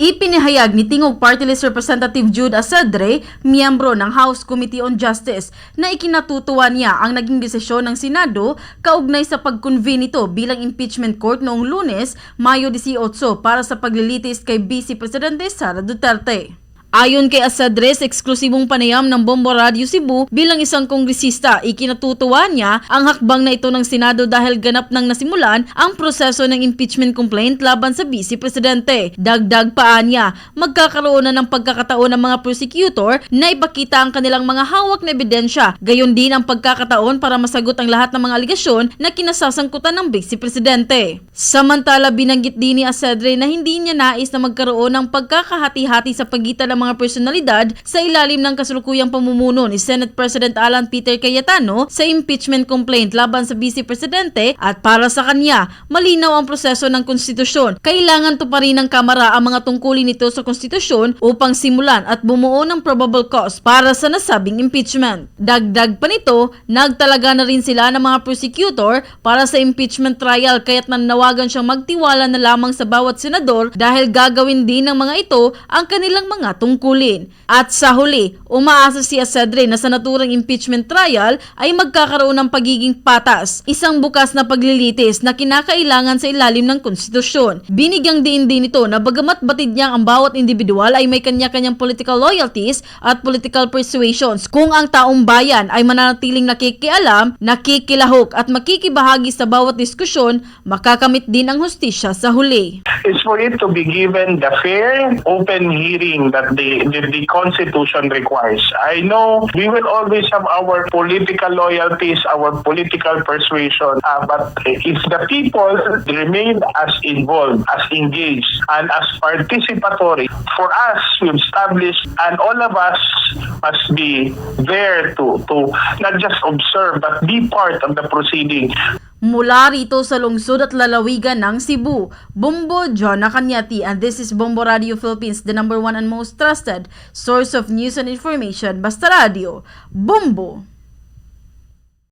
Ipinahayag ni Tingog Party List Representative Jude Asadre, miyembro ng House Committee on Justice, na ikinatutuwa niya ang naging desisyon ng Senado kaugnay sa pag-convene nito bilang impeachment court noong Lunes, Mayo 18 para sa paglilitis kay Vice Presidente Sara Duterte. Ayon kay Asadre, sa eksklusibong panayam ng Bombo Radio Cebu bilang isang kongresista, ikinatutuwa niya ang hakbang na ito ng Senado dahil ganap nang nasimulan ang proseso ng impeachment complaint laban sa Vice Presidente. Dagdag pa niya, magkakaroon na ng pagkakataon ng mga prosecutor na ipakita ang kanilang mga hawak na ebidensya. Gayon din ang pagkakataon para masagot ang lahat ng mga aligasyon na kinasasangkutan ng Vice Presidente. Samantala, binanggit din ni Asadre na hindi niya nais na magkaroon ng pagkakahati-hati sa pagitan ng mga personalidad sa ilalim ng kasalukuyang pamumuno ni Senate President Alan Peter Cayetano sa impeachment complaint laban sa Vice Presidente, at para sa kanya, malinaw ang proseso ng konstitusyon. Kailangan tuparin ng Kamara ang mga tungkulin nito sa konstitusyon upang simulan at bumuo ng probable cause para sa nasabing impeachment. Dagdag pa nito, nagtalaga na rin sila ng mga prosecutor para sa impeachment trial, kaya't nanawagan siyang magtiwala na lamang sa bawat senador dahil gagawin din ng mga ito ang kanilang mga tungkulin. At sa huli, umaasa si Asadre na sa naturang impeachment trial ay magkakaroon ng pagiging patas, isang bukas na paglilitis na kinakailangan sa ilalim ng konstitusyon. Binigyang diin din ito na bagamat batid niyang ang bawat individual ay may kanya-kanyang political loyalties at political persuasions, kung ang taong bayan ay mananatiling nakikialam, nakikilahok at makikibahagi sa bawat diskusyon, makakamit din ang hustisya sa huli. Is for it to be given the fair, open hearing that the Constitution requires. I know we will always have our political loyalties, our political persuasion, but if the people remain as involved, as engaged, and as participatory, for us to establish, and all of us must be there to not just observe, but be part of the proceeding. Mula rito sa lungsod at lalawigan ng Cebu, Bombo John Nakanyati, and this is Bombo Radio Philippines, the #1 and most trusted source of news and information. Basta Radio, Bombo!